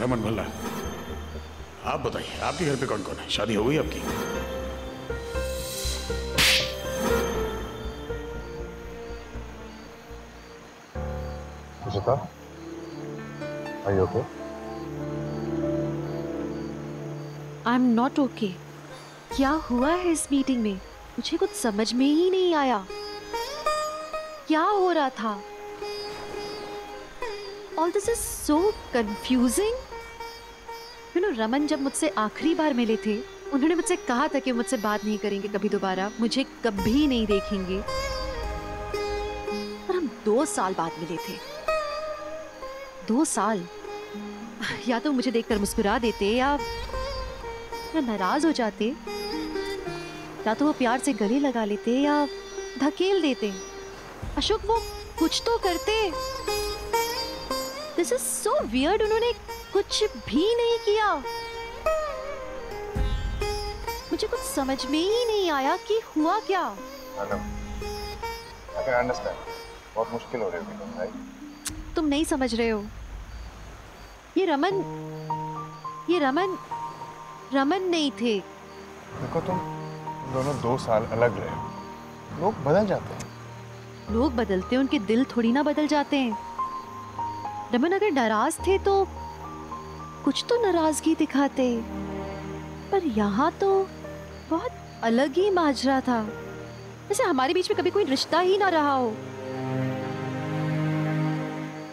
रमन भल्ला, आप बताइए आपके घर पे कौन कौन है? शादी हो गई आपकी? Ishita, are you okay? I'm not okay. क्या हुआ है इस मीटिंग में? मुझे कुछ समझ में ही नहीं आया। क्या हो रहा था? All this is so confusing. You know, Raman जब मुझसे आखिरी बार मिले थे, उन्होंने मुझसे कहा था कि मुझसे बात नहीं करेंगे कभी दोबारा, मुझे कभी नहीं देखेंगे। पर हम 2 साल बाद मिले थे। 2 साल। या तो मुझे देखकर मुस्कुरा देते या नाराज हो जाते, या तो वो प्यार से गले लगा लेते या धकेल देते। अशोक वो कुछ तो करते। This is so weird. उन्होंने कुछ भी नहीं किया। मुझे कुछ समझ में ही नहीं आया कि हुआ क्या। I can understand. बहुत मुश्किल हो रही है, राइट? तुम नहीं समझ रहे हो। ये रमन नहीं थे। देखो तुम दोनों 2 साल अलग रहे, लोग बदल जाते हैं। लोग बदलते हैं, उनके दिल थोड़ी ना बदल जाते हैं। रमन अगर नाराज थे तो कुछ तो नाराजगी दिखाते, पर यहाँ तो बहुत अलग ही माजरा था, जैसे हमारे बीच में कभी कोई रिश्ता ही ना रहा हो।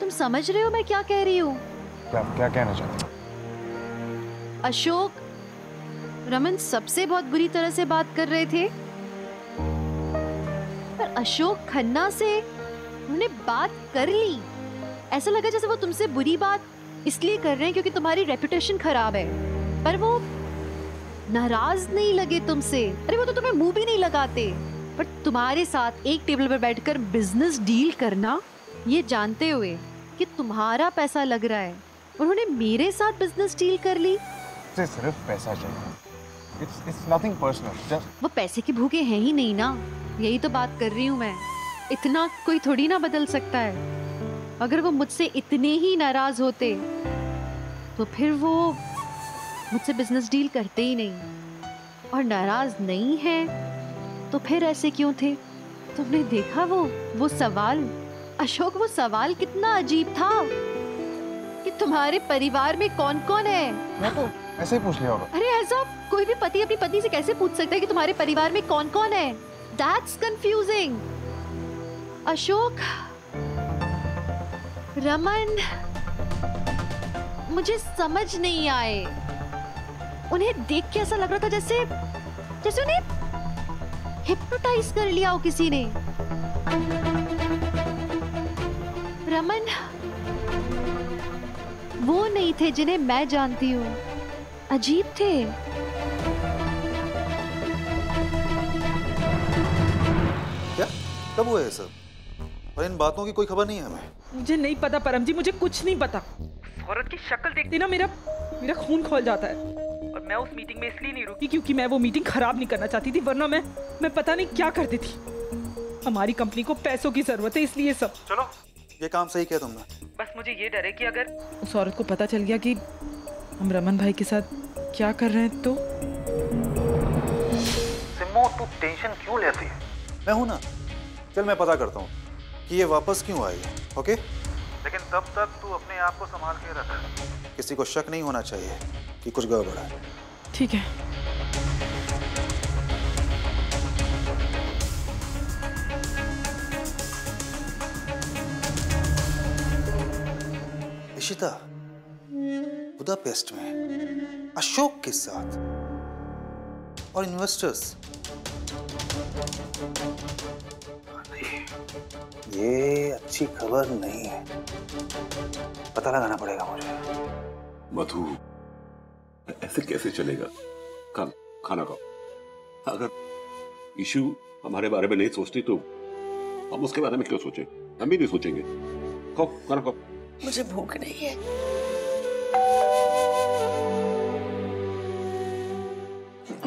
तुम समझ रहे हो मैं क्या कह रही हूँ? क्या कहना चाहते हो? अशोक, रमन सबसे बहुत बुरी तरह से बात कर रहे थे, पर अशोक खन्ना से उन्होंने बात कर ली। ऐसा लगा जैसे वो तुमसे बुरी बात इसलिए कर रहे हैं क्योंकि तुम्हारी रेपुटेशन खराब है, पर वो नाराज नहीं लगे तुमसे। अरे वो तो तुम्हें मुंह भी नहीं लगाते, पर तुम्हारे साथ एक टेबल पर बैठकर बिजनेस डील करना, ये जानते हुए कि तुम्हारा पैसा लग रहा है, उन्होंने मेरे साथ बिजनेस डील कर ली। सिर्फ पैसा चाहिए। It's nothing personal. Just... वो पैसे के भूखे हैं ही नहीं ना, यही तो बात कर रही हूँ मैं। इतना कोई थोड़ी ना बदल सकता है। अगर वो मुझसे इतने ही नाराज होते तो फिर वो मुझसे बिजनेस डील करते ही नहीं। और नाराज नहीं है तो फिर ऐसे क्यों थे? तुमने देखा वो सवाल? अशोक, वो सवाल कितना अजीब था कि तुम्हारे परिवार में कौन कौन है? मैं तो ऐसे ही पूछ लिया होगा। अरे ऐसा कोई भी पति अपनी पत्नी से कैसे पूछ सकता है कि तुम्हारे परिवार में कौन कौन है? That's confusing. अशोक, रमन मुझे समझ नहीं आए। उन्हें देख के ऐसा लग रहा था जैसे उन्हें हिप्नोटाइज कर लिया हो किसी ने। रमन वो नहीं थे जिन्हें मैं जानती हूँ, अजीब थे। क्या? कब हुआ है सब? और इन बातों की कोई खबर नहीं है हमें। मुझे नहीं पता परम जी, मुझे कुछ नहीं पता। औरत की शक्ल देखते ना मेरा खून खौल जाता है। और मैं उस मीटिंग में इसलिए नहीं रुकी क्योंकि मैं वो मीटिंग खराब नहीं करना चाहती थी, वरना मैं पता नहीं क्या करती थी। हमारी कंपनी को पैसों की जरूरत है, इसलिए सब। चलो, ये काम सही किया तुमने। बस मुझे ये डर है कि अगर उस औरत को पता चल गया कि हम रमन भाई के साथ क्या कर रहे हैं तो। सिम्मो, तू टेंशन क्यों लेती है? मैं हूं ना। चल मैं पता करता हूँ कि ये वापस क्यों आई है, ओके? लेकिन तब तक तू अपने आप को संभाल के रख। किसी को शक नहीं होना चाहिए कि कुछ गड़बड़ है। ठीक है। इशिता, बुदापेस्ट में अशोक के साथ और इन्वेस्टर्स। ये अच्छी खबर नहीं है। पता लगाना पड़ेगा मुझे। मधु, ऐसे कैसे चलेगा? खाना खाओ। अगर इशू हमारे बारे में नहीं सोचती तो हम उसके बारे में क्यों सोचें? हम भी नहीं सोचेंगे। खाओ, खाना खाओ। मुझे भूख नहीं है।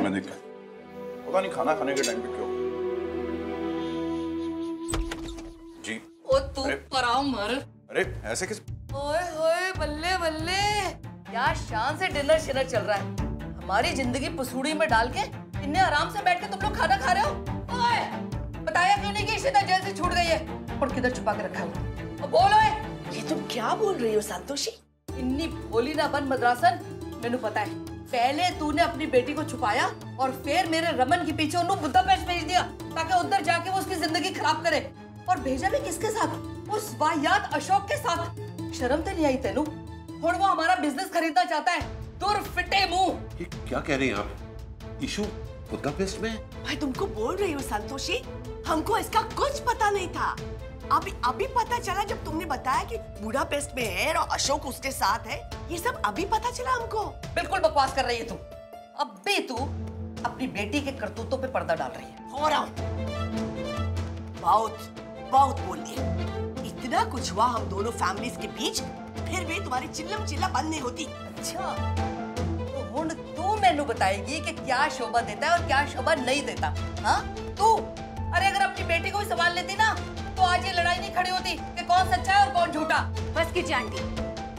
मैंने पता नहीं खाना खाने के टाइम पे क्यों। जी। ओ तू पराओ मर। अरे ऐसे किस? ओए होए, बल्ले बल्ले, क्या शान से डिनर शिनर चल रहा है। हमारी जिंदगी पसूड़ी में डाल के इतने आराम से बैठ के तुम लोग खाना खा रहे हो। ओए, बताया क्यों नहीं कि इशिता जेल से छूट गई है और किधर छुपा के रखा है? बोलो। ये तुम क्या बोल रही हो संतोषी? इन्नी भोली ना बन मद्रासन। मैंने पता है पहले तूने अपनी बेटी को छुपाया और फिर मेरे रमन के पीछे उन्हें बुदापेस्ट भेज दिया ताकि उधर जाके वो उसकी जिंदगी खराब करे। और भेजा भी किसके साथ? उस वाहियात अशोक के साथ। शर्म तो नहीं आई तेनू? और वो हमारा बिजनेस खरीदना चाहता है। दूर फिटे मुंह। ये क्या कह रही हैं आप? इशू बुदापेस्ट में? मैं तुमको बोल रही हूँ संतोषी, हमको इसका कुछ पता नहीं था। अभी पता चला जब तुमने बताया कि बुडापेस्ट में है और अशोक उसके साथ है। ये सब अभी पता चला हमको। बिल्कुल बकवास कर रही है तू। अब भी तू अपनी बेटी के करतूतों पे पर्दा डाल रही है। हो रहा हूँ। बहुत बोलिए। इतना कुछ हुआ हम दोनों फैमिलीज के बीच, फिर भी तुम्हारी चिल्लम चिल्ला बंद नहीं होती। अच्छा, तो हुण तू मैनू बताएगी कि क्या शोभा देता है और क्या शोभा नहीं देता? हाँ तू? अरे अगर अपनी बेटी को ही संभाल लेती ना तो आज ये लड़ाई नहीं खड़ी होती कि कौन सच्चा है और कौन झूठा। बस कीजिए आंटी,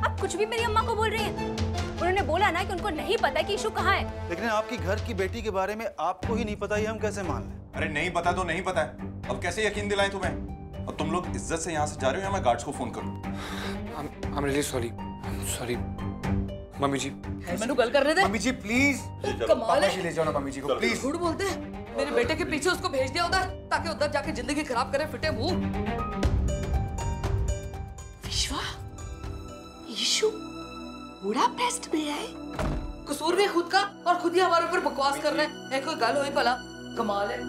आप कुछ भी मेरी अम्मा को बोल रही हैं। उन्होंने बोला ना कि उनको नहीं पता कि इशू कहाँ है। लेकिन आपकी घर की बेटी के बारे में आपको ही नहीं पता, ये हम कैसे मान लें? अरे नहीं पता तो नहीं पता है, अब कैसे यकीन दिलाएं तुम्हें? और तुम लोग इज्जत से यहाँ से जा रहे हो या मैं गार्ड्स को फोन करूँ? I'm really sorry. I'm sorry. Mummy ji. मैनू गल करने दे। Mummy ji please. कमाल है। ले जाओ ना मम्मी जी को प्लीज। झूठ बोलते हैं। मेरे बेटे के पीछे उसको भेज दिया उधर ताकि उधर जाके जिंदगी खराब करे, फिटे मुंह। विश्वा, इशू बुडापेस्ट में है। कसूर भी खुद का और खुद ही हमारे ऊपर बकवास कर रहे हैं। कोई गल हुई भला? कमाल है।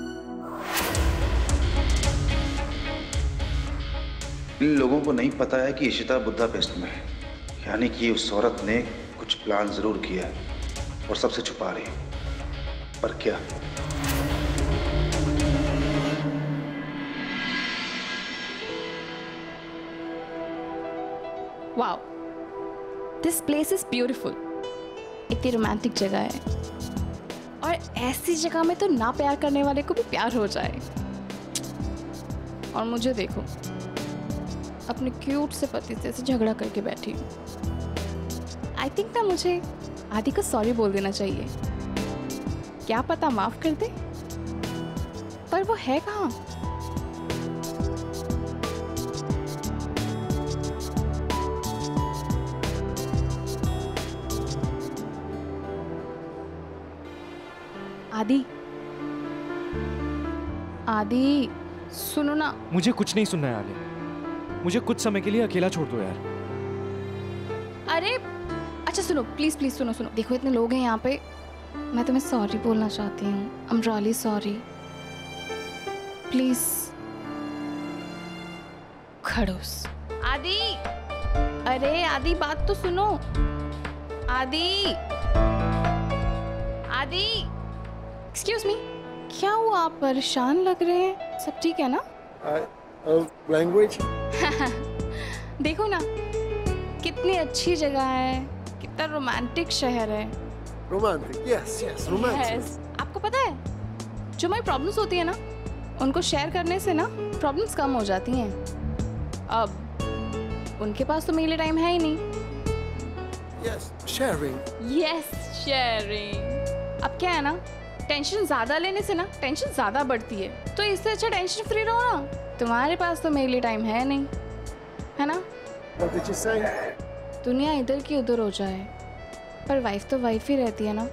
इन लोगों को नहीं पता है कि इशिता बुदापेस्ट में है, यानी कि उस औरत ने कुछ प्लान जरूर किया है और सबसे छुपा रही है। पर क्या? Wow, this place is beautiful. इतनी रोमांटिक जगह है और ऐसी जगह में तो ना प्यार करने वाले को भी प्यार हो जाए। और मुझे देखो, अपने क्यूट से पति से झगड़ा करके बैठी हूँ। आई थिंक ना मुझे आदि को सॉरी बोल देना चाहिए। क्या पता माफ कर दे, पर वो है कहाँ? आदि, आदि सुनो ना। मुझे कुछ नहीं सुनना है आलिया, मुझे कुछ समय के लिए अकेला छोड़ दो यार। अरे अच्छा सुनो, प्लीज प्लीज सुनो सुनो। देखो इतने लोग हैं यहाँ पे, मैं तुम्हें सॉरी बोलना चाहती हूँ। I am really sorry, please. खड़ूस। आदि, अरे आदि बात तो सुनो। आदि, आदि, एक्सक्यूज मी, क्या हुआ? आप परेशान लग रहे हैं। सब ठीक है ना? लैंग्वेज। देखो ना कितनी अच्छी जगह है, कितना रोमांटिक शहर है। Romantic, yes yes romantic. आपको पता है जो हमारी प्रॉब्लम्स होती है ना, उनको शेयर करने से ना प्रॉब्लम्स कम हो जाती हैं। अब उनके पास तो मेरे लिए टाइम है ही नहीं। Yes, sharing. Yes, sharing. अब क्या है ना, टेंशन ज्यादा लेने से ना टेंशन ज्यादा बढ़ती है, तो इससे अच्छा टेंशन फ्री रहो ना। तुम्हारे पास तो मेरे लिए टाइम है नहीं, है ना? What did you say? दुनिया इधर की उधर हो जाए, पर वाइफ तो वाइफ ही रहती है ना।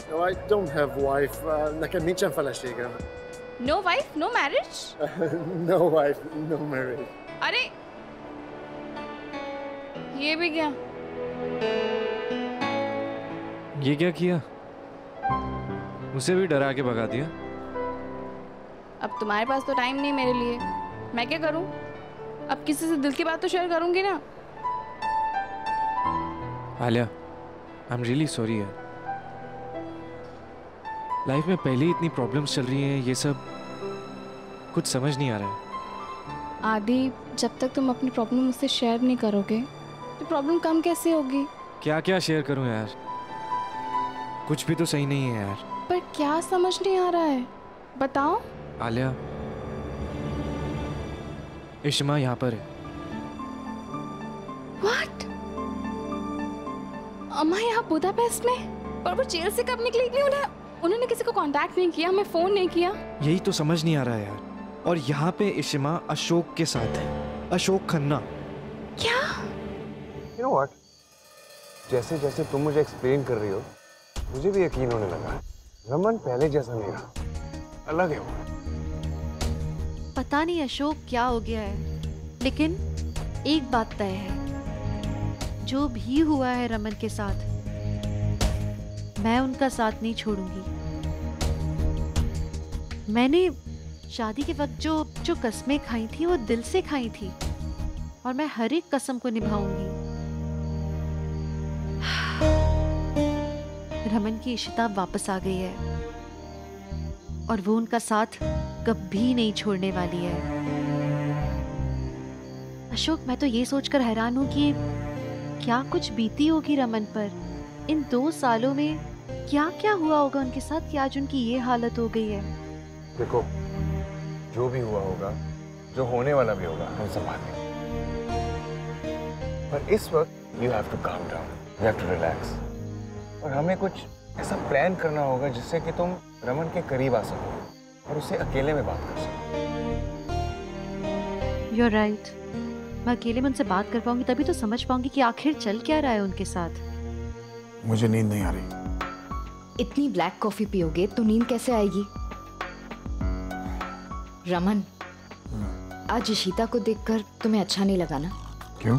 No, I don't have wife. Nakaminchan falashiga. No wife, no marriage? No wife, no marriage. अरे ये भी क्या? ये क्या किया? उसे भी डरा के भगा दिया। अब तुम्हारे पास तो टाइम नहीं मेरे लिए, मैं क्या करूं? अब किसी से दिल की बात तो शेयर करूंगी ना। Alia, I am really sorry यार। लाइफ में पहले ही इतनी प्रॉब्लम्स चल रही हैं, ये सब कुछ समझ नहीं आ रहा है। आदि, जब तक तुम अपनी प्रॉब्लम मुझसे शेयर नहीं करोगे तो प्रॉब्लम कम कैसे होगी? क्या क्या शेयर करूं यार, कुछ भी तो सही नहीं है यार। पर क्या समझ नहीं आ रहा है, बताओ। आलिया, इश्मा यहाँ पर है। What? अम्मा यहाँ बुदापेस्ट में? और वो जेल से कब निकली थी? उन्होंने किसी को कांटेक्ट नहीं किया, मैं फोन नहीं किया। यही तो समझ नहीं आ रहा है यार। और यहाँ पे इशिमा अशोक के साथ है, अशोक खन्ना। क्या? You know what? जैसे जैसे तुम मुझे एक्सप्लेन कर रही हो, मुझे भी यकीन होने लगा। रमन पहले जैसा नहीं रहा, अलग है वो। पता नहीं अशोक क्या हो गया है, लेकिन एक बात तय है, जो भी हुआ है रमन के साथ, मैं उनका साथ नहीं छोड़ूंगी। मैंने शादी के वक्त जो कस्में खाई थी वो दिल से खाई थी, और मैं हर एक कसम को निभाऊंगी। रमन की इशिता वापस आ गई है और वो उनका साथ कभी नहीं छोड़ने वाली है। अशोक, मैं तो ये सोचकर हैरान हूँ कि क्या कुछ बीती होगी रमन पर। इन 2 सालों में क्या क्या हुआ होगा उनके साथ कि आज उनकी ये हालत हो गई है। देखो, जो भी हुआ होगा, जो होने वाला भी होगा, हम संभालेंगे। पर इस वक्त you have to calm down, you have to relax. और हमें कुछ ऐसा प्लान करना होगा जिससे कि तुम रमन के करीब आ सको और उससे अकेले में बात कर सको। You're right. मैं अकेले में उनसे बात कर पाऊंगी, तभी तो समझ पाऊंगी कि आखिर चल क्या रहा है उनके साथ। मुझे नींद नहीं आ रही। इतनी ब्लैक कॉफी पियोगे तो नींद कैसे आएगी? रमन, आज इशिता को देखकर तुम्हें अच्छा नहीं लगा ना? क्यों?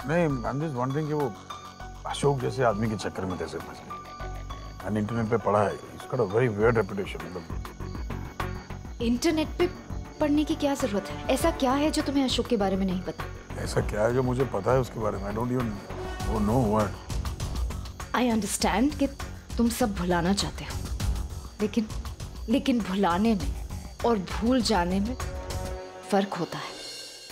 नहीं, I'm just wondering कि वो अशोक जैसे आदमी के चक्कर में कैसे फंस गई। मैंने इंटरनेट पे पढ़ा है, he's got a very weird reputation। Internet पे पढ़ने की क्या जरूरत है? ऐसा क्या है जो तुम्हें अशोक के बारे में नहीं पता? ऐसा क्या है जो मुझे पता है उसके बारे में? I don't even know what। I understand कि तुम सब भुलाना चाहते हो, लेकिन भुलाने में और भूल जाने में फर्क होता है।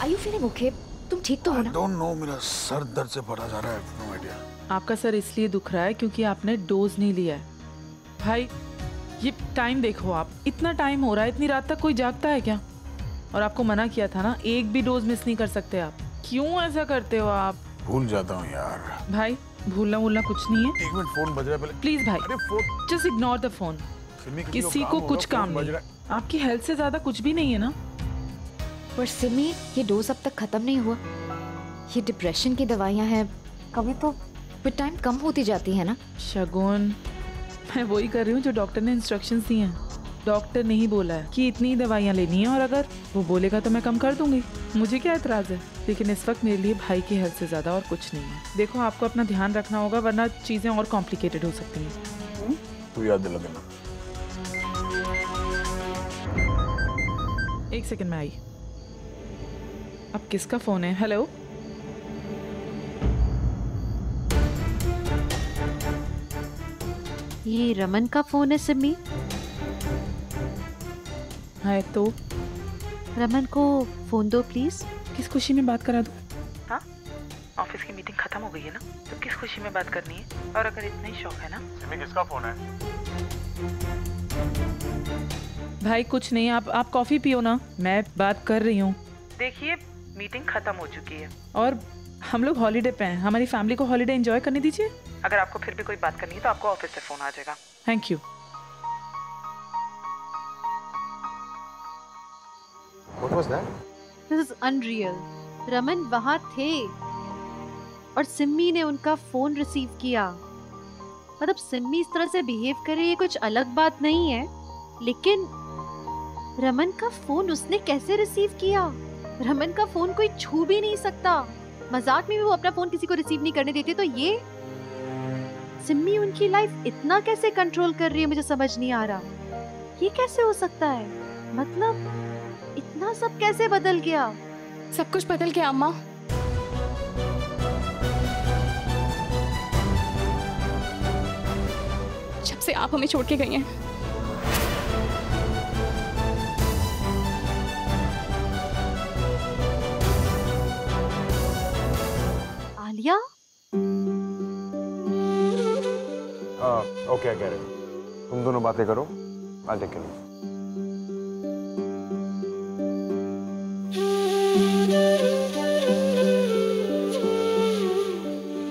Are you feeling okay? तुम ठीक तो हो ना? I don't know, मेरा सर दर्द से भरा जा रहा है। No idea। आपका सर इसलिए दुख रहा है क्योंकि आपने डोज नहीं लिया है। भाई, ये टाइम देखो, आप इतना टाइम हो रहा है, इतनी रात तक कोई जागता है क्या? और आपको मना किया था ना, एक भी डोज मिस नहीं कर सकते आप। क्यों ऐसा करते हो आप? भूल जाता हूँ यार। भाई, भूलना कुछ नहीं है। 1 मिनट, फोन बज रहा है पहले। प्लीज भाई, अरे phone, just ignore the phone. किसी को कुछ काम नहीं। आपकी हेल्थ से ज्यादा कुछ भी नहीं है ना? पर सिमी, ये डोज अब तक खत्म नहीं हुआ। ये डिप्रेशन की दवाइयाँ हैं, कभी तो विद टाइम कम होती जाती है ना? शगुन, मैं वही कर रही हूँ जो डॉक्टर ने इंस्ट्रक्शंस दी हैं। डॉक्टर ने ही बोला है कि इतनी दवाइयाँ लेनी है, और अगर वो बोलेगा तो मैं कम कर दूंगी। मुझे क्या एतराज है? लेकिन इस वक्त मेरे लिए भाई की हेल्थ से ज्यादा और कुछ नहीं है। देखो, आपको अपना ध्यान रखना होगा, वरना चीजें और कॉम्प्लिकेटेड हो सकती हैं। तू याद दिला देना। 1 सेकंड में आई। अब किसका फोन है? हेलो, ये रमन का फोन है सिमी। है तो रमन को फोन दो प्लीज। किस खुशी में बात करा दूं? हाँ, ऑफिस की मीटिंग खत्म हो गई है ना, तो किस खुशी में बात करनी है? और अगर इतना ही शौक है ना। सिमी, किसका फोन है? भाई कुछ नहीं, आप कॉफी पियो ना, मैं बात कर रही हूँ। देखिए, मीटिंग खत्म हो चुकी है और हम लोग हॉलीडे पे हैं। हमारी फैमिली को हॉलीडे एंजॉय करने दीजिए। अगर आपको फिर भी कोई बात करनी है तो आपको ऑफिस से फोन आ जाएगा। Thank you. What was that? This is unreal। Raman वहाँ थे और सिम्मी ने उनका फोन रिसीव किया। मतलब सिम्मी इस तरह से बिहेव करे ये कुछ अलग बात नहीं है, लेकिन रमन का फोन उसने कैसे रिसीव किया? रमन का फोन कोई छू भी नहीं सकता। मजाक में भी वो अपना फोन किसी को रिसीव नहीं करने देते, तो ये सिम्मी उनकी लाइफ इतना कैसे कंट्रोल कर रही है, मुझे समझ नहीं आ रहा। ये कैसे हो सकता है? मतलब इतना सब कैसे बदल गया? सब कुछ बदल गया अम्मा। जब से आप हमें छोड़ के गई हैं। आलिया? ओके, कह रहे हो तुम दोनों बातें करो, I'll take care of it।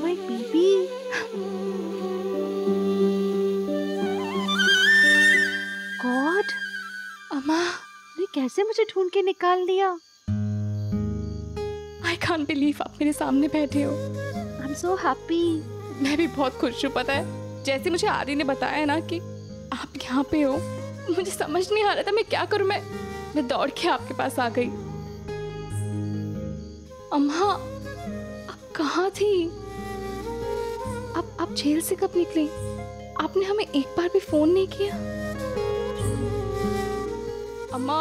My कैसे मुझे ढूंढ के निकाल लिया? आई कांट बिलीव आप मेरे सामने बैठे हो। I am so happy. मैं भी बहुत खुश हूँ। पता है, जैसे मुझे आदि ने बताया ना कि आप यहाँ पे हो, मुझे समझ नहीं आ रहा था मैं क्या करूँ। मैं दौड़ के आपके पास आ गई। अम्मा, आप कहाँ थी? आप जेल से कब निकली? आपने हमें एक बार भी फोन नहीं किया। अम्मा,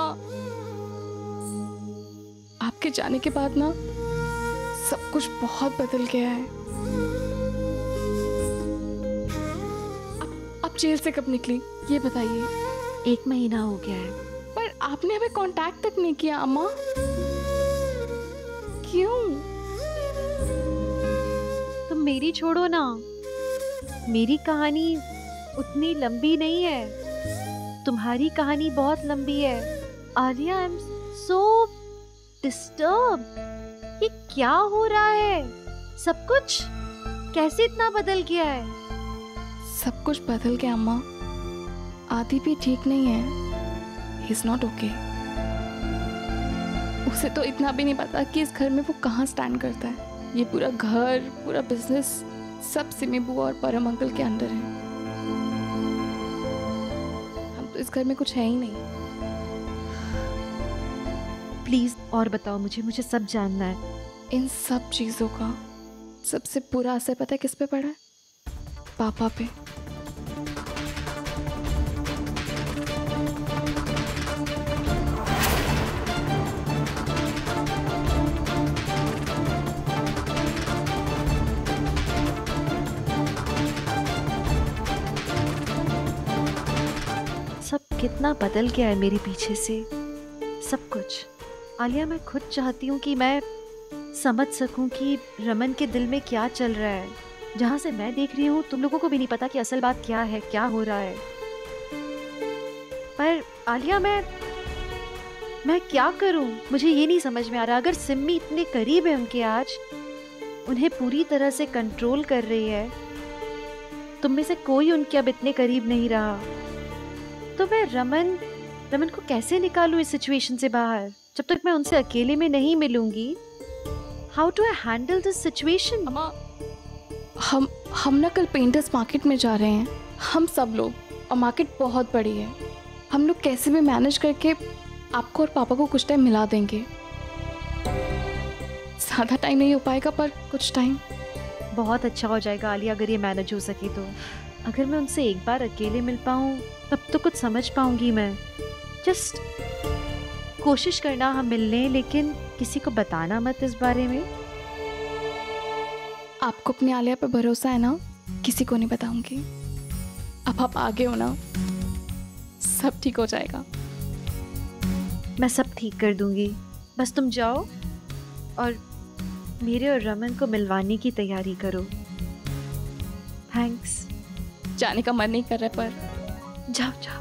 आपके जाने के बाद ना सब कुछ बहुत बदल गया है। आप जेल से कब निकली ये बताइए। 1 महीना हो गया है। पर आपने हमें कांटेक्ट तक नहीं किया अम्मा, क्यों? तुम मेरी छोड़ो ना, मेरी कहानी उतनी लंबी नहीं है, तुम्हारी कहानी बहुत लंबी है। Alia, I am so disturb. ये क्या हो रहा है? सब कुछ कैसे इतना बदल गया है? सब कुछ बदल गया अम्मा। आदि भी ठीक नहीं है। He is not okay. उसे तो इतना भी नहीं पता कि इस घर में वो कहाँ स्टैंड करता है। ये पूरा घर, पूरा बिजनेस सब सिमी बुआ और परम अंकल के अंडर है। हम तो इस घर में कुछ है ही नहीं। प्लीज और बताओ मुझे सब जानना है। इन सब चीजों का सबसे बुरा असर पता है किस पे पड़ा है? पापा पे। सब कितना बदल गया है मेरे पीछे से, सब कुछ। आलिया, मैं खुद चाहती हूँ कि मैं समझ सकूं कि रमन के दिल में क्या चल रहा है। जहाँ से मैं देख रही हूँ तुम लोगों को भी नहीं पता कि असल बात क्या है, क्या हो रहा है। पर आलिया, मैं क्या करूँ? मुझे ये नहीं समझ में आ रहा। अगर सिम्मी इतने करीब है उनके आज, उन्हें पूरी तरह से कंट्रोल कर रही है, तुम में से कोई उनके अब इतने करीब नहीं रहा, तो मैं रमन को कैसे निकालूं इस सिचुएशन से बाहर? जब तक मैं उनसे अकेले में नहीं मिलूंगी, how do I handle this situation? अम्मा, हम ना कल पेंटर्स मार्केट में जा रहे हैं, हम सब लोग, और मार्केट बहुत बड़ी है। हम लोग कैसे भी मैनेज करके आपको और पापा को कुछ टाइम मिला देंगे। ज़्यादा टाइम नहीं हो पाएगा पर कुछ टाइम। बहुत अच्छा हो जाएगा आलिया, अगर ये मैनेज हो सके तो। अगर मैं उनसे एक बार अकेले मिल पाऊँ तब तो कुछ समझ पाऊंगी मैं। जस्ट कोशिश करना हम मिलने, लेकिन किसी को बताना मत इस बारे में। आपको अपनी आलिया पे भरोसा है ना? किसी को नहीं बताऊंगी। अब आप आगे हो ना, सब ठीक हो जाएगा। मैं सब ठीक कर दूंगी, बस तुम जाओ और मेरे और रमन को मिलवाने की तैयारी करो। थैंक्स। जाने का मन नहीं कर रहा पर जाओ जाओ।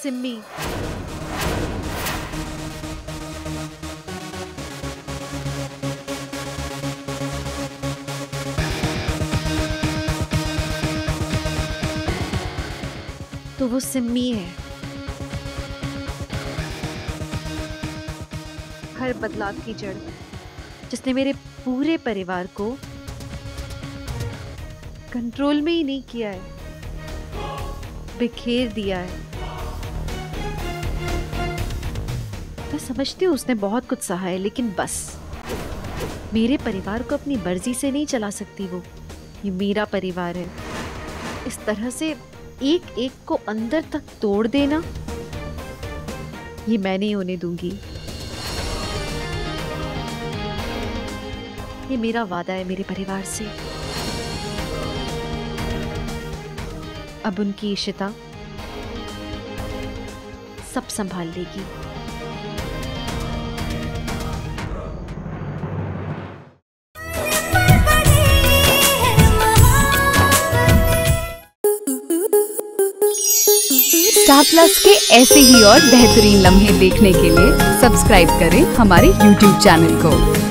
सिम्मी, तो वो सिम्मी है। हर बदलाव की जड़, जिसने मेरे पूरे परिवार को कंट्रोल में ही नहीं किया है, बिखेर दिया है। मैं समझती हूँ उसने बहुत कुछ सहा है, लेकिन बस मेरे परिवार को अपनी मर्जी से नहीं चला सकती वो। ये मेरा परिवार है। इस तरह से एक एक को अंदर तक तोड़ देना, ये मैं नहीं होने दूंगी। ये मेरा वादा है मेरे परिवार से। अब उनकी इशिता सब संभाल लेगी। स्टार प्लस के ऐसे ही और बेहतरीन लम्हे देखने के लिए सब्सक्राइब करें हमारे YouTube चैनल को।